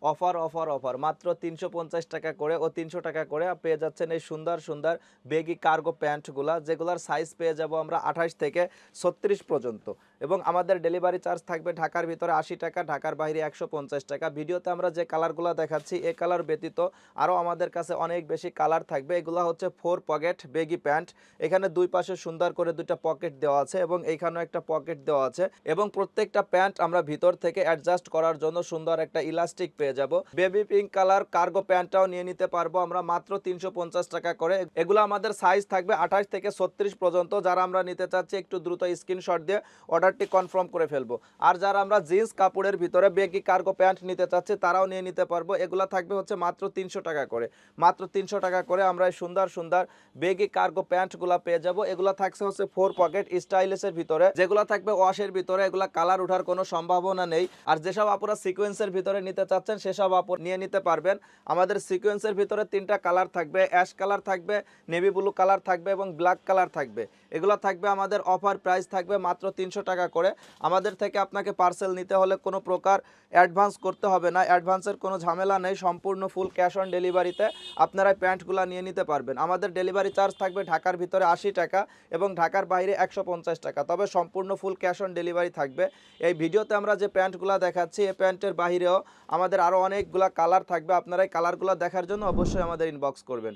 Offer offer offer মাত্র ৩৫০ টাকা করে ও ৩০০ টাকা করে পেয়ে যাচ্ছেন এই সুন্দর সুন্দর বেগি কার্গো প্যান্টগুলা, যেগুলোর সাইজ পেয়ে যাব আমরা 28 থেকে 36 পর্যন্ত। এবং আমাদের ডেলিভারি চার্জ থাকবে ঢাকার ভিতরে 80 টাকা, ঢাকার বাইরে 150 টাকা। ভিডিওতে আমরা যে কালারগুলো দেখাচ্ছি এই কালার ব্যতীত আরও আমাদের কাছে অনেক বেশি কালার থাকবে। এগুলো হচ্ছে 4 পকেট বেগি প্যান্ট। এখানে দুই পাশে সুন্দর করে দুইটা পকেট দেওয়া আছে এবং এইখানেও একটা পকেট দেওয়া আছে এবং প্রত্যেকটা প্যান্ট আমরা ভিতর থেকে অ্যাডজাস্ট করার জন্য সুন্দর একটা ইলাস্টিক পেয়ে যাব। বেবি পিঙ্ক কালার কার্গো প্যান্টটাও নিয়ে নিতে পারবো আমরা মাত্র 350 টাকা করে। এগুলো আমাদের সাইজ থাকবে 28 থেকে 36 পর্যন্ত। যারা আমরা নিতে চাচ্ছি একটু দ্রুত স্ক্রিনশট দিয়ে অর্ডারটি কনফার্ম করে ফেলবো। আর যারা আমরা জিন্স কাপড়ের ভিতরে বেগি কার্গো প্যান্ট নিতে চাচ্ছি তারাও নিয়ে নিতে পারবো। এগুলো থাকবে হচ্ছে মাত্র 300 টাকা করে। মাত্র 300 টাকা করে আমরা এই সুন্দর সুন্দর বেগি কার্গো প্যান্টগুলো পেয়ে যাব। এগুলো থাকছে হচ্ছে 4 পকেট স্টাইলিশের ভিতরে, যেগুলো থাকবে ওয়াশের ভিতরে। এগুলো কালার ওঠার কোনো সম্ভাবনা নেই। আর যেসব আপুরা সিকোয়েন্সের ভিতরে নিতে চাচ্ছেন সেসব আপু নিয়ে নিতে পারবেন। আমাদের সিকোয়েন্সের ভিতরে 3টা কালার থাকবে, অ্যাশ কালার থাকবে, নেভি ব্লু কালার থাকবে এবং ব্ল্যাক কালার থাকবে। এগুলো থাকবে আমাদের অফার প্রাইস থাকবে মাত্র 300 টাকা করে। আমাদের থেকে আপনাকে পার্সেল নিতে হলে কোনো প্রকার অ্যাডভান্স করতে হবে না, অ্যাডভান্সের কোনো ঝামেলা নেই। সম্পূর্ণ ফুল ক্যাশ অন ডেলিভারিতে আপনারা প্যান্টগুলো নিয়ে নিতে পারবেন। আমাদের ডেলিভারি চার্জ থাকবে ঢাকার ভিতরে 80 টাকা এবং ঢাকার বাইরে 150 টাকা, তবে সম্পূর্ণ ফুল ক্যাশ অন ডেলিভারি থাকবে। এই ভিডিওতে আমরা যে প্যান্টগুলো দেখাচ্ছি এই প্যান্টের বাইরেও আমাদের আরও অনেকগুলা কালার থাকবে। আপনারা এই কালারগুলো দেখার জন্য অবশ্যই আমাদের ইনবক্স করবেন।